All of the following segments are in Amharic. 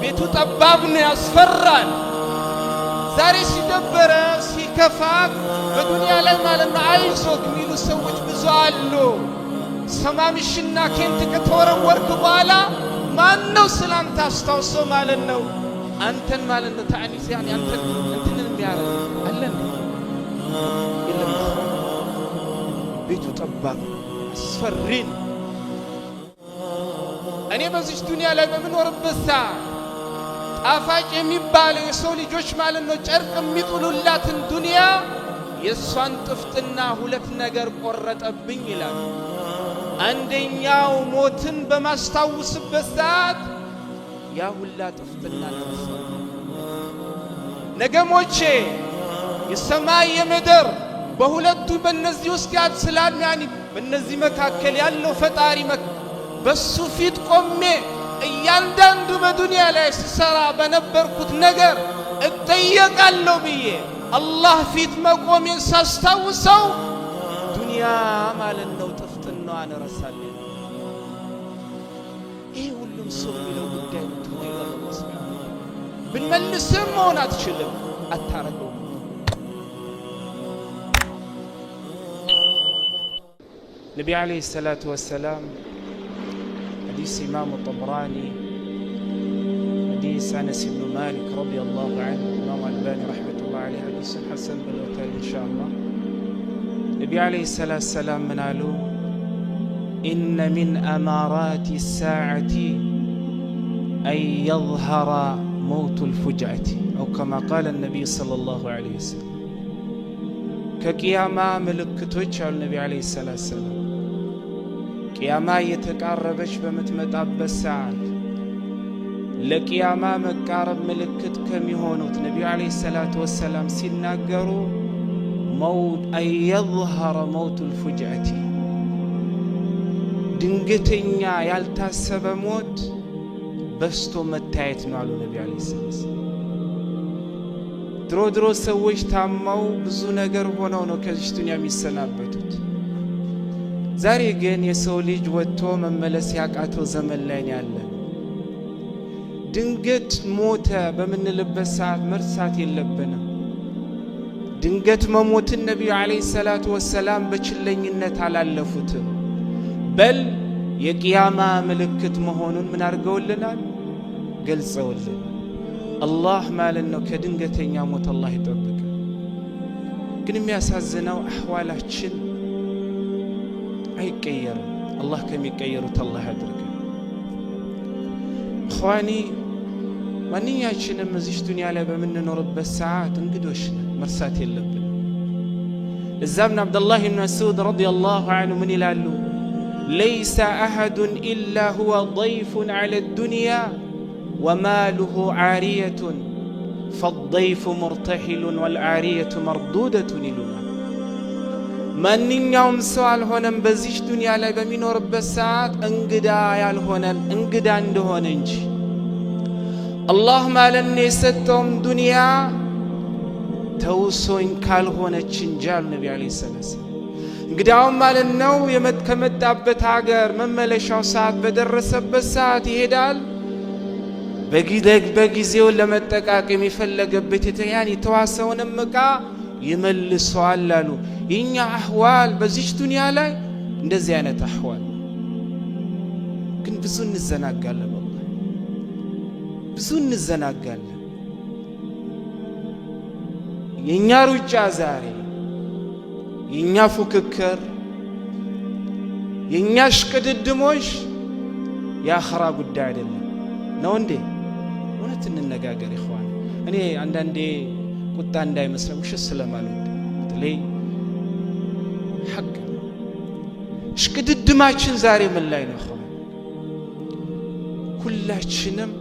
ቤቱ ጠባብ ነው፣ ያስፈራል። ዛሬ ሲደበረ ሲከፋ በዱንያ ላይ ማለት ነው አይዞህ የሚሉ ሰዎች ብዙ አሉ። ሰማምሽና ኬንት ከተወረወርክ በኋላ ማነው ስላንተ አስታውሶ ማለት ነው አንተን ማለት ነው ታኒስ ያኔ አንተን እንትንን የሚያረግ አለን የለም። ቤቱ ጠባብ አስፈሪን። እኔ በዚህ ዱንያ ላይ በመኖርበት ሰዓት ጣፋጭ የሚባለው የሰው ልጆች ማለት ነው ጨርቅ የሚጥሉላትን ዱንያ የሷን ጥፍጥና ሁለት ነገር ቆረጠብኝ ይላል። አንደኛው ሞትን በማስታወስበት ሰዓት ያ ሁላ ጥፍጥና ተነሳ። ነገ ሞቼ የሰማይ የምድር በሁለቱ በእነዚህ ውስጥ ያስላል ያኒ በእነዚህ መካከል ያለው ፈጣሪ በሱ ፊት ቆሜ እያንዳንዱ በዱንያ ላይ ሲሰራ በነበርኩት ነገር እጠየቃለሁ ብዬ አላህ ፊት መቆሜን ሳስታውሰው ዱንያ ማለት ነው ጥፍጥናዋን ረሳለሁ። ይሄ ሁሉም ሰው የሚለው ጉዳይ ነው። ብንመልስም መሆን አትችልም፣ አታረገው። ነቢ ዓለይሂ ሰላቱ ወሰላም حديث إمام الطبراني حديث أنس بن مالك رضي الله عنه إمام الباني رحمة الله عليه حديث حسن بالوتالي إن شاء الله. النبي عليه الصلاة والسلام من قالوا إن من أمارات الساعة أن يظهر موت الفجعة أو كما قال النبي صلى الله عليه وسلم. كقيامة ملكتوش على النبي عليه الصلاة والسلام ቅያማ የተቃረበች በምትመጣበት ሰዓት ለቅያማ መቃረብ ምልክት ከሚሆኑት ነብዩ አለይሂ ሰላቱ ወሰላም ሲናገሩ መውት አይظهر موت الفجعة ድንገተኛ ያልታሰበ ሞት በስቶ መታየት ነው አሉ ነብዩ አለይሂ ሰላቱ። ድሮ ሰዎች ታማው ብዙ ነገር ሆነው ነው ከዚህ ዱንያ የሚሰናበቱት። ዛሬ ግን የሰው ልጅ ወጥቶ መመለስ ያቃተው ዘመን ላይ ያለን። ድንገት ሞተ በምንልበት ሰዓት መርሳት የለብንም። ድንገት መሞትን ነብዩ አለይሂ ሰላቱ ወሰላም በችለኝነት አላለፉትም። በል የቂያማ ምልክት መሆኑን ምን አድርገውልናል? ገልጸውልን። አላህ ማለት ነው ከድንገተኛ ሞት አላህ ይጠብቅ። ግን የሚያሳዝነው አህዋላችን አይቀየርም። አላህ ከሚቀየሩት አላህ ያድርገን። እኽዋኒ ማንኛችንም እዚህ ዱንያ ላይ በምንኖርበት ሰዓት እንግዶች ነን፣ መርሳት የለብንም። ለዛም አብዱላህ ብን መስዑድ ረዲየላሁ ዐንሁ ምን ይላሉ? ለይሰ አሐዱን ኢላ ሁወ ضይፉን ዐለ ዱንያ ወማሉሁ ዓሪየቱን ፈضይፉ ሙርተሒሉን ወልዓሪየቱ መርዱደቱን ይሉናል። ማንኛውም ሰው አልሆነም በዚህ ዱንያ ላይ በሚኖርበት ሰዓት እንግዳ ያልሆነን እንግዳ እንደሆነ እንጂ አላህ ማለት ነው የሰጠውም ዱንያ ተውሶኝ ካልሆነች እንጂ አሉ ነቢ ዓለይሂ ሰላም። እንግዳውም ማለት ነው ከመጣበት ሀገር መመለሻው ሰዓት በደረሰበት ሰዓት ይሄዳል። በጊዜው ለመጠቃቀም የፈለገበት የተዋሰውንም ዕቃ ይመልሰዋል አሉ። የኛ አህዋል በዚህ ዱንያ ላይ እንደዚህ አይነት አህዋል ግን ብዙ እንዘናጋለን። والله ብዙ እንዘናጋለን። የኛ ሩጫ ዛሬ የኛ ፉክክር የኛ ሽቅድድሞሽ የአኺራ ጉዳይ አይደለም ነው እንዴ? እውነት እንነጋገር ይኹዋን። እኔ አንዳንዴ ቁጣ እንዳይመስለው ውሸት ስለማልወድ በተለይ ሐቅ ሽቅድድማችን ዛሬ ምን ላይ ነው? ሁላችንም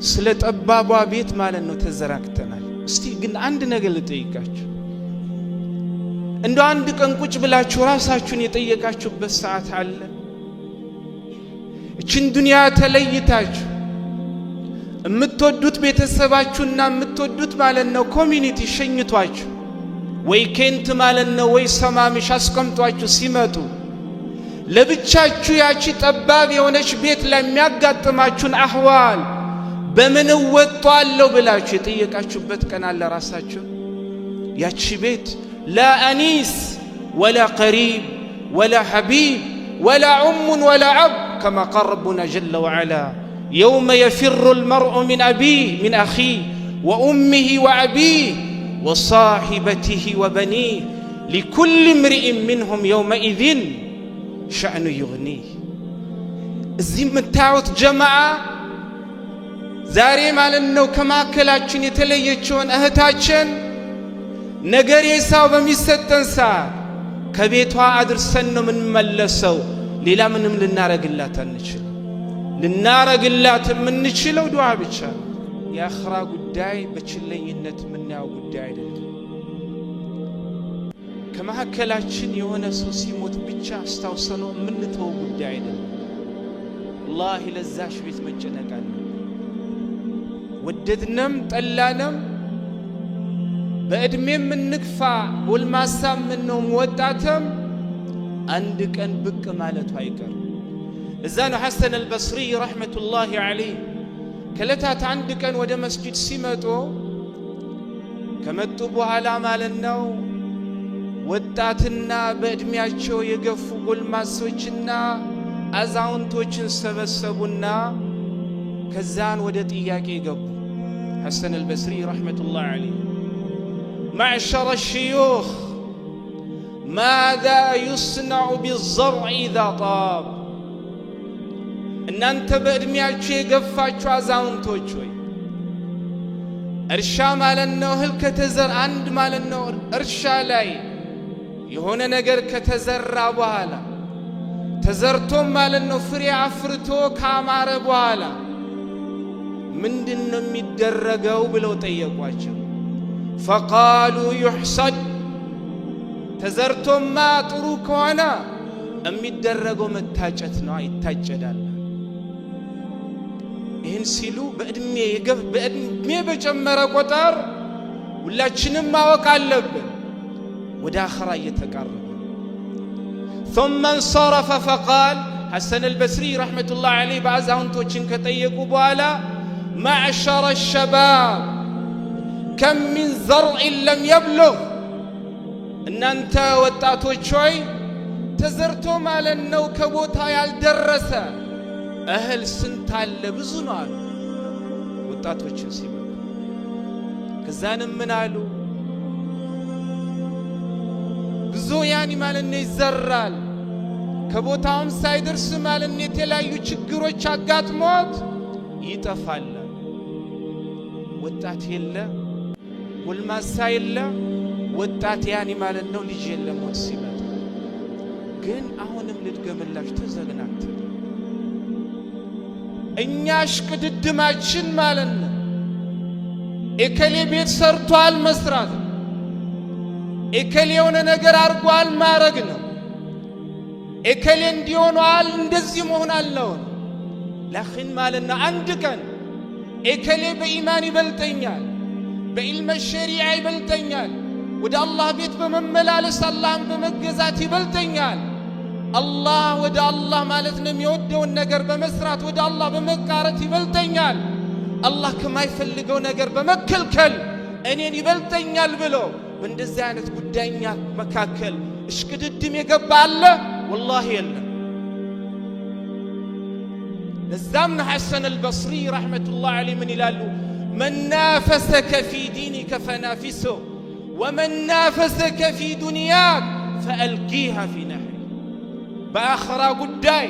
ስለ ጠባቧ ቤት ማለት ነው ተዘራክተናል። እስቲ ግን አንድ ነገር ልጠይቃችሁ። እንደው አንድ ቀን ቁጭ ብላችሁ ራሳችሁን የጠየቃችሁበት ሰዓት አለ? እችን ዱንያ ተለይታችሁ የምትወዱት ቤተሰባችሁና የምትወዱት ማለት ነው ኮሚኒቲ ሸኝቷችሁ ወይ ኬንት ማለት ነው ወይ ሰማምሽ አስቀምጧችሁ ሲመጡ ለብቻችሁ ያቺ ጠባብ የሆነች ቤት ላይ የሚያጋጥማችሁን አህዋል በምን ወጣለው ብላችሁ የጠየቃችሁበት ቀን አለ ራሳችሁ ያቺ ቤት لا أنيس ولا قريب ولا حبيب ولا أم ولا أب كما قال ربنا جل وعلا يوم يفر المرء من أبيه من أخيه وأمه وأبيه وصاحبته وبنيه لكل امرئ منهم يومئذ شأن يغنيه الزم التعوت جماعة زاري مالنو كما كلاتشن يتليتشون أهتاتشن ነገር የሳው በሚሰጠን ሰዓት ከቤቷ አድርሰን ነው ምን መለሰው ሌላ ምንም ልናረግላት አንችል ልናረግላት የምንችለው ዱዓ ብቻ የአኽራ ጉዳይ በችለኝነት ምናው ጉዳይ አይደለም ከመሐከላችን የሆነ ሰው ሲሞት ብቻ አስተውሰነው ምንተው ጉዳይ አይደለም والله ለዛሽ ቤት መጨነቅ አለ ወደድንም ጠላንም በእድሜ ምንክፋ ወልማሳም ነው ወጣተም አንድ ቀን ብቅ ማለቱ አይቀር እዛ ነው ሐሰን አልበስሪ ረህመቱላሂ ዐለይሂ ከለታት አንድ ቀን ወደ መስጂድ ሲመጡ ከመጡ በኋላ ማለት ነው ወጣትና በእድሜያቸው የገፉ ጎልማሶችና አዛውንቶችን ሰበሰቡና ከዛን ወደ ጥያቄ ገቡ ሐሰን አልበስሪ ረህመቱላሂ ዐለይሂ معشر الشيوخ ماذا يصنع بالزرع إذا طاب إن أنت بأدمياتشي يقفاتشو عزاونتوشوي إرشا مالنو هل كتزر عند مالنو إرشا لاي يهون نقر كتزر رابوهالا تزرتو مالنو فري عفرتو كامار بوهالا من دنو ميدرقو بلو تيقواتشو فقالوا يحصد تزرتم ما تروكونا أمي الدرقوا متاجتنا يتاجدال إن سيلو بأدمي يقف بأدمي بجمرة قطار ولا تشنم ما وقالب وداخرا يتقرب ثم انصرف فقال حسن البصري رحمة الله عليه بعزهم توچن كتيقوا بوالا معشر الشباب كم من زرع لم يبلغ ان انت وطاتوچوي تزرتو مالنو كبوتا يالدرس اهل سنت አለ ብዙ ነው አሉ ወጣቶችን ሲመጡ ከዛንም ምን አሉ ብዙ ያኒ ማለነ ይዘራል ከቦታውም ሳይደርስ ማለነ የተለያዩ ችግሮች አጋጥሞት ይጠፋል ወጣት የለ ወልማሳ የለ ወጣት ያኒ ማለት ነው ልጅ የለም ወጥ ሲመጣ ግን አሁንም ልድገምላችሁ ተዘግናት እኛሽ ቅድድማችን ማለት ነው እከሌ ቤት ሰርቷል መስራት እከሌ የሆነ ነገር አርጓል ማረግ ነው እከሌ እንዲሆኗል እንደዚህ መሆን አለው ለኺን ማለት ነው አንድ ቀን እከሌ በኢማን ይበልጠኛል በኢልም ሸሪዓ ይበልጠኛል ወደ አላህ ቤት በመመላለስ አላህን በመገዛት ይበልጠኛል አላህ ወደ አላህ ማለት ነው የሚወደውን ነገር በመስራት ወደ አላህ በመቃረት ይበልጠኛል አላህ ከማይፈልገው ነገር በመከልከል እኔን ይበልጠኛል ብሎ በእንደዚህ አይነት ጉዳይኛ መካከል እሽቅድድም የገባ አለ والله የለም ለዛም ሐሰን አልበስሪ ረህመቱላሂ ዐለይሂ ምን ይላሉ من نافسك في دينك فنافسه ومن نافسك في دنياك فألقيها في نحر بآخرة قداي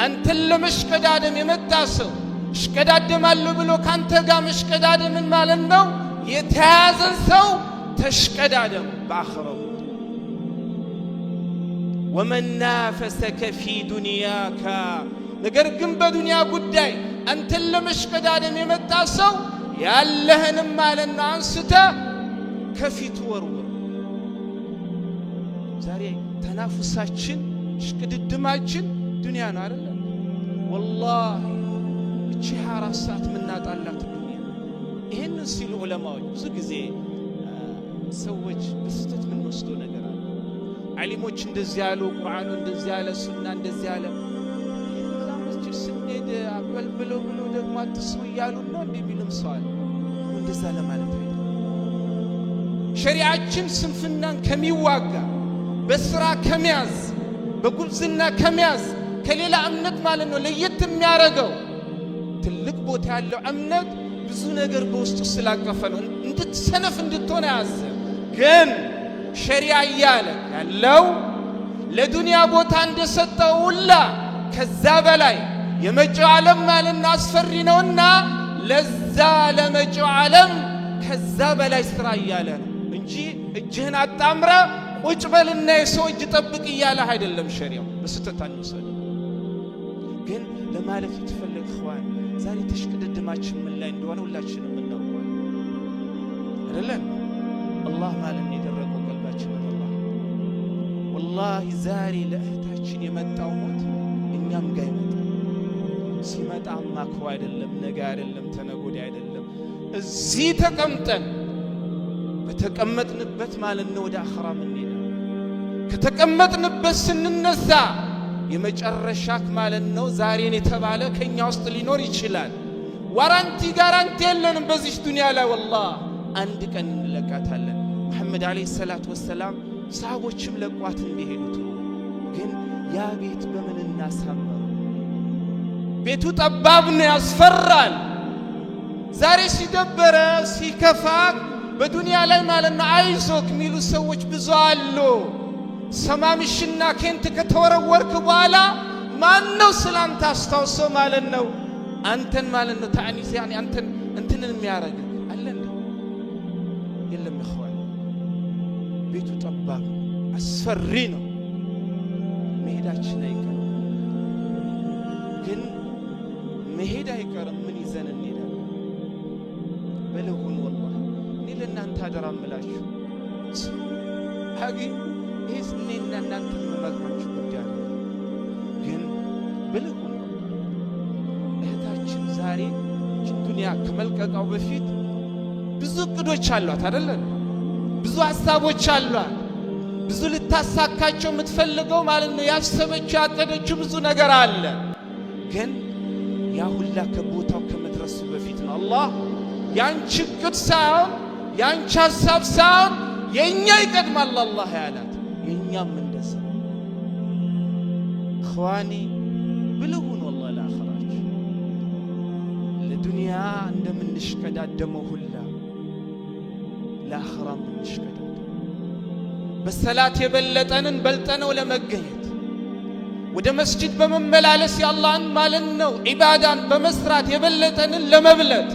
أنت اللي مشكدادم يمتاسو اشكدادم اللي بلو كانت قام اشكدادم من مالنو يتهازن سو تشكدادم بآخرة ومن نافسك في دنياك نقرقم بدنيا قداي أنت اللي مشكدادم يمتاسو ያለህንም ማለና አንስተ ከፊት ወርወር ዛሬ ተናፍሳችን ሽቅድድማችን ዱንያ ነው አይደል والله እቺ 24 ሰዓት ምናጣላት ዱንያ ይሄንን ሲሉ ዑለማዎች ብዙ ጊዜ ሰዎች በስተት ምን ወስዶ ነገር አለ ዓሊሞች እንደዚህ ያሉ ቁርአኑ እንደዚህ ያለ ሱና እንደዚህ ያለ መስጂድ ብሎ ደግሞ አትስሙ እያሉ ነው እንደሚሉም ሰው አለ። እንደዛ ለማለት አይደለም። ሸሪዓችን ስንፍናን ከሚዋጋ በስራ ከመያዝ በጉብዝና ከመያዝ ከሌላ እምነት ማለት ነው ለየት የሚያረገው ትልቅ ቦታ ያለው እምነት ብዙ ነገር በውስጡ ስላቀፈ ነው እንድትሰነፍ እንድትሆን ያዘ። ግን ሸሪዓ እያለ ያለው ለዱንያ ቦታ እንደሰጠው ሁላ ከዛ በላይ የመጪው ዓለም ማለት አስፈሪ ነውና ለዛ ለመጪው ዓለም ከዛ በላይ ስራ እያለ ነው እንጂ እጅህን አጣምረ ቁጭ በልና የሰው እጅ ጠብቅ እያለ አይደለም። ሸሪዓው በስተት አንወሰድ። ግን ለማለት የተፈለገ ኸዋን ዛሬ ተሽቅድድማችን ምን ላይ እንደሆነ ሁላችንም እናውቀው አይደለም። አላህ ማለት የደረቀው ቀልባችን አላህ ወላሂ ዛሬ ለእህታችን የመጣው ሞት እኛም ጋር ይመጣል። ሲመጣማ እኮ አይደለም ነገ አይደለም ተነጎዳ አይደለም እዚህ ተቀምጠን በተቀመጥንበት ማለት ነው ወደ አኺራ ምን ይላል። ከተቀመጥንበት ስንነሳ የመጨረሻክ ማለት ነው ዛሬን የተባለ ከኛ ውስጥ ሊኖር ይችላል። ዋራንቲ ጋራንቲ የለንም በዚህ ዱንያ ላይ ወላሂ አንድ ቀን እንለቃታለን። መሐመድ አለይሂ ሰላቱ ወሰላም ሰሃቦችም ለቋት እንዲሄዱት ግን ያ ቤት በምን እናሳመረው? ቤቱ ጠባብ ነው፣ ያስፈራል። ዛሬ ሲደበረ ሲከፋክ በዱንያ ላይ ማለት ነው አይዞክ የሚሉ ሰዎች ብዙ አሉ። ሰማምሽና ኬንት ከተወረወርክ በኋላ ማን ነው ስላንተ አስታውሶ ማለት ነው አንተን ማለት ነው ታኒስ ያኒ አንተን እንትንን የሚያረግ አለ እንዴ? የለም ይኸዋል። ቤቱ ጠባብ አስፈሪ ነው። መሄዳችን አይቀርም፣ ግን መሄድ አይቀርም። ምን ይዘን እንሄዳለን? በለሁን ወላሂ እኔ ለእናንተ አደራ እምላችሁ ሀቂ ይህስ እኔና እናንተ መመክራችሁ ጉዳይ ነው። ግን በለሁን እህታችን ዛሬ ዱንያ ከመልቀቃው በፊት ብዙ እቅዶች አሏት አይደለም? ብዙ ሐሳቦች አሏት። ብዙ ልታሳካቸው የምትፈልገው ማለት ነው ያሰበችው ያቀደችው ብዙ ነገር አለ። ግን ያ ሁላ ከቦታው ከመድረሱ በፊት ነው አላህ ያንቺ እቅድ ሳይሆን ያንቺ ሐሳብ ሳይሆን የኛ ይቀድማል አላህ ያላት። የኛም እንደዛ እኽዋኒ ብልሁን ወላሂ ለአኺራችን ለዱንያ እንደምንሽቀዳደመው ሁላ ለአኺራም እንሽቀዳደም። በሰላት የበለጠንን በልጠነው ለመገኘት ወደ መስጂድ በመመላለስ የአላህን ማለት ነው ዒባዳን በመስራት የበለጠንን ለመብለጥ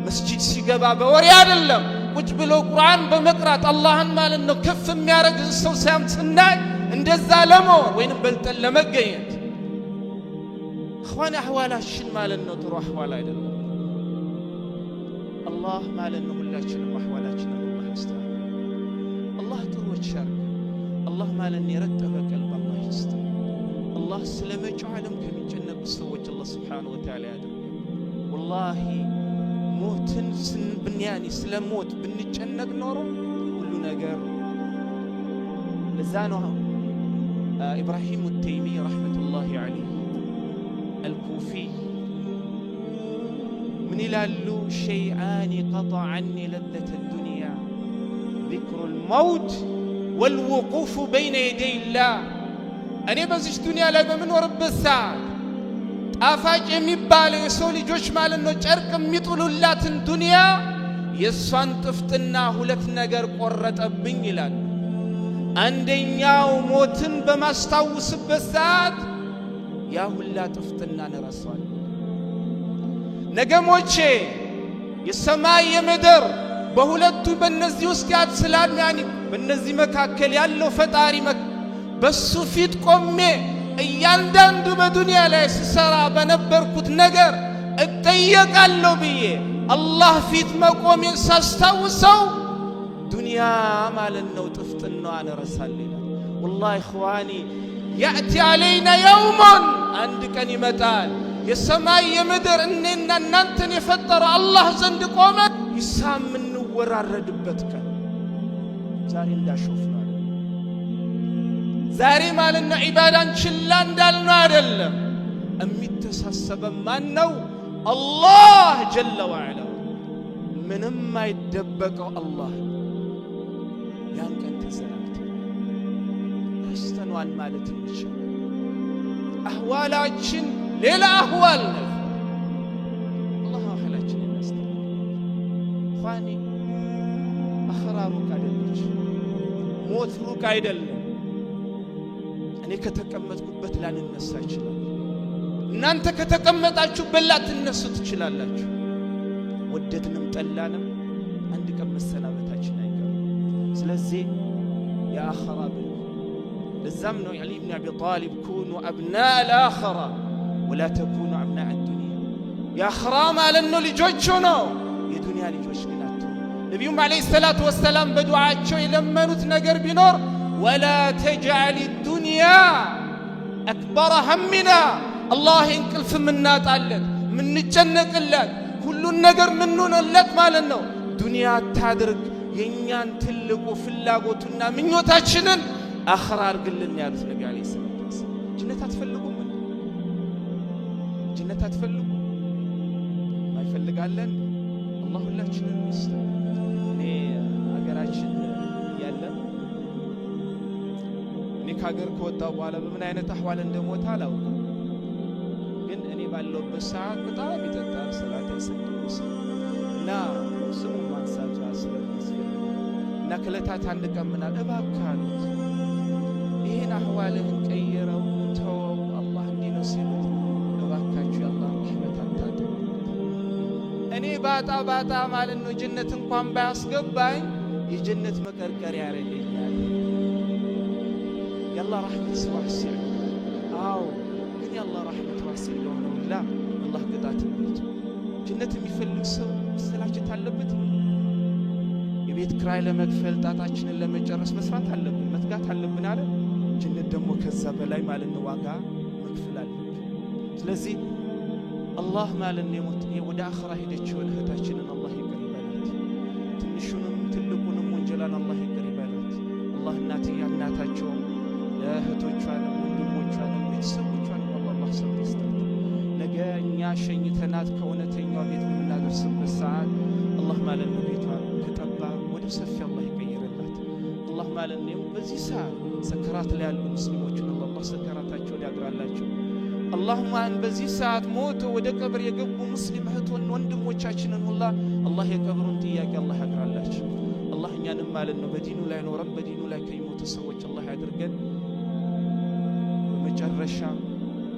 መስጂድ ሲገባ በወሬ አይደለም ቁጭ ብሎ ቁርአን በመቅራት አላህን ማለት ነው ከፍ የሚያረግ ሰው ሳይም ስናይ እንደዛ ለመሆን ወይንም በልጠን ለመገኘት እኽዋን አህዋላችን ማለት ነው ጥሩ አህዋል አይደለም። አላህ ማለት ነው ሁላችንም አህዋላችን አላህ ያስተካክል። አላህ ጥሩዎች ያርግ። አላህ ማለት የረጠበ ቀልብ አላህ ይስጥ። አላህ ስለመጪው ዓለም ከሚጨነቁ ሰዎች አላህ ሱብሓነሁ ወተዓላ ያድርግ። ወላሂ ሞትን ብንያኒ ስለ ሞት ብንጨነቅ ኖሮ ሁሉ ነገር ለዛ ነው ኢብራሂም ተይሚ ረሕመቱላሂ ዐለይህ አልኩፊ ምን ይላሉ? ሸይአኒ ቀጠዐኒ ለዘተ ዱንያ ዚክሩ ልመውት ወልውቁፉ በይነ የደይላህ። እኔ በዚች ዱንያ ላይ በምኖርበት ሰዓት ጣፋጭ የሚባለው የሰው ልጆች ማለት ነው ጨርቅ የሚጥሉላትን ዱንያ የእሷን ጥፍጥና ሁለት ነገር ቆረጠብኝ ይላል። አንደኛው ሞትን በማስታውስበት ሰዓት ያ ሁላ ጥፍጥና ነረሷል። ነገ ሞቼ የሰማይ የምድር በሁለቱ በእነዚህ ውስጥ ያትስላል ያኒ በእነዚህ መካከል ያለው ፈጣሪ በሱ ፊት ቆሜ እያንዳንዱ በዱንያ ላይ ስሰራ በነበርኩት ነገር እጠየቃለሁ ብዬ አላህ ፊት መቆሜን ሳስታውሰው ዱንያ ማለት ነው ጥፍጥናዋን እረሳለሁ። ወላሂ እኽዋኒ ያእቲ አለይና የውሙን አንድ ቀን ይመጣል የሰማይ የምድር እኔና እናንተን የፈጠረ አላህ ዘንድ ቆመ ሂሳብ የምንወራረድበት ቀን። ዛሬ እንዳሾፍነው ዛሬ ማለት ነው ዒባዳን ችላ እንዳልነው አይደለም። የሚተሳሰበ ማን ነው? አላህ ጀለ ወዐላ። ምንም አይደበቀው አላህ። ያን ቀን ተዘናግተን ረስተነዋል ማለት እንችላለን። አህዋላችን ሌላ አህዋል ነው። አላህ አህላችን ይመስላል። ፋኒ አኽራ ሩቅ አይደለች፣ ሞት ሩቅ አይደለም። እኔ ከተቀመጥኩበት ላንነሳ ይችላል። እናንተ ከተቀመጣችሁበት ላትነሱ ትችላላችሁ። ወደድንም ጠላንም አንድ ቀን መሰናበታችን አይቀርም። ስለዚህ የአኽራ ብሎ ለዛም ነው ዓሊ ብን አቢ ጣሊብ ኩኑ አብናእ አልአኽራ ወላ ተኩኑ አብናእ አዱንያ። የአኽራ ማለት ነው ልጆቹ ነው፣ የዱንያ ልጆች ግን አትሁኑ። ነቢዩም ዓለይሂ ሰላቱ ወሰላም በዱዓቸው የለመኑት ነገር ቢኖር ወላ ተጅዐል ዱንያ አክበረ ሀሚና፣ አላህ እንቅልፍ ምናጣለን ምንጨነቅለት ሁሉን ነገር ምንሆነለት ማለት ነው ዱንያ አታድርግ፣ የእኛን ትልቁ ፍላጎቱና ምኞታችንን አኽራ አድርግልን ያሉት ነቢ ዓለይሂ ሰላቱ ወሰላም። ጀነት አትፈልጉም? ጀነት አትፈልጉም? ማይፈልጋለን አላህ ሁላችንን ይስጠን። እኔ ሀገራችን ያለን እኔ ከሀገር ከወጣሁ በኋላ በምን አይነት አህዋል እንደሞታ አላውቅም። ግን እኔ ባለሁበት ሰዓት በጣም ይጠጣል፣ ሰላት አይሰግድም እና ስሙ ማንሳት ስለሚያስፈልግ እና ከዕለታት አንድ ቀን ምን አለ፣ እባክህ አሉት ይህን አህዋልህን ቀይረው ተወው፣ አላህ እንዲህ ነው ሲሉት፣ እባካችሁ የአላህ ረሕመት አታጡ። እኔ ባጣ ማለት ነው ጀነት እንኳን ባያስገባኝ የጀነት መቀርቀሪያ ያረገኛል። የአላህ ረሕመት ዋሲዕ። አዎ ግን የአላህ ረሕመት ዋሲዕ ለሆነው ላ አላህ ቅጣት ይመልጥ። ጀነት የሚፈልግ ሰው መሰላቸት አለበት። የቤት ክራይ ለመክፈል ጣጣችንን ለመጨረስ መስራት አለብን፣ መትጋት አለብን አለ። ጀነት ደግሞ ከዛ በላይ ማለት ነው ዋጋ መክፈል አለብን። ስለዚህ አላህ ማለት ነው ወደ አኽራ ሄደችውን እህታችንን አላህ ይቅር ይበላት። ትንሹንም ትልቁንም ወንጀላን አላህ ይቅር ይበላት። አላህ እናታቸውም እህቶቿንም ወንድሞቿንም ቤተሰቦቿንም አላህ ሰብር ይስጣት። ነገ እኛ ሸኝተናት ከእውነተኛው ቤት በምናደርስበት ሰዓት አላህ ማለት ነው ቤቷን ከጠባ ወደ ሰፊ አላህ ይቀይርላት። አላህ ማለት ነው በዚህ ሰዓት ሰከራት ላይ ያሉ ሙስሊሞችን አላህ ሰከራታቸውን ያግራላቸው። አላሁማን በዚህ ሰዓት ሞቶ ወደ ቀብር የገቡ ሙስሊም እህቶን ወንድሞቻችንን ሁላ አላህ የቀብሩን ጥያቄ አላህ ያግራላቸው። አላህ እኛንም ማለት ነው በዲኑ ላይ ኖረን በዲኑ ላይ ከሚሞቱ ሰዎች አላህ ያድርገን። በመጨረሻ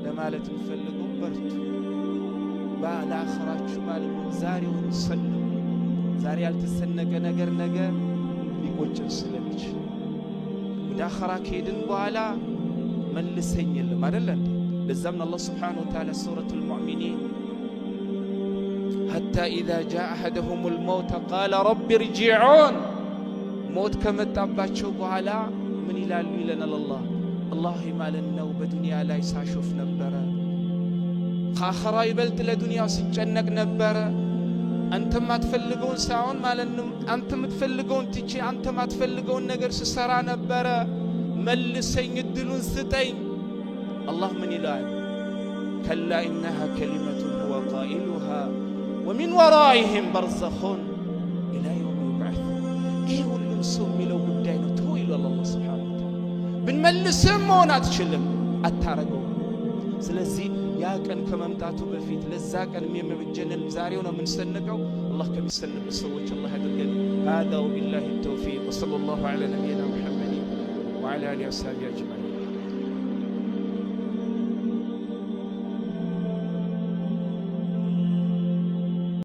ለማለት እንፈልገው በርቱ፣ ለአኽራችሁ ማለት ነው ዛሬውን ሰንቁ። ዛሬ ያልተሰነቀ ነገር ነገ ሊቆጨን ስለሚችል ወደ አኽራ ከሄድን በኋላ መልሰኝ የለም አይደለ እንዴ? ለዛም አላህ ስብሓነሁ ወተዓላ ሱረቱል ሙእሚኒን ሐታ ኢዛ ጃአ አሐደሁሙል መውት ቃለ ረቢ እርጂዑን፣ ሞት ከመጣባቸው በኋላ ምን ይላሉ ይለናል አላህ ማለት ነው በዱንያ ላይ ሳሾፍ ነበረ፣ ከአኽራ ይበልጥ ለዱንያው ሲጨነቅ ነበረ። አንተ ማትፈልገውን ሳይሆን ማለት ነው አንተ የምትፈልገውን ትቼ አንተ ማትፈልገውን ነገር ስሰራ ነበረ፣ መልሰኝ እድሉን ስጠኝ። አላህ ምን ይላል? ከላ ኢነሃ ከሊመቱን ሁወ ቃኢሉሃ ወሚን ወራኢሂም በርዘኹን ኢላ የውም ዩብዓሱን። ይህ ሁሉም ሰው የሚለው ጉዳይ ነው። ተው ይላል አላህ ሱብሓነሁ ወተዓላ። ብንመልስም መሆን አትችልም፣ አታረገው። ስለዚህ ያ ቀን ከመምጣቱ በፊት ለዛ ቀን የሚመጀንን ዛሬው ነው የምንሰንቀው። አላህ ከሚሰንቁ ሰዎች አላህ ያድርገን። هذا وبالله التوفيق وصلى الله على نبينا محمد وعلى آله وصحبه أجمعين.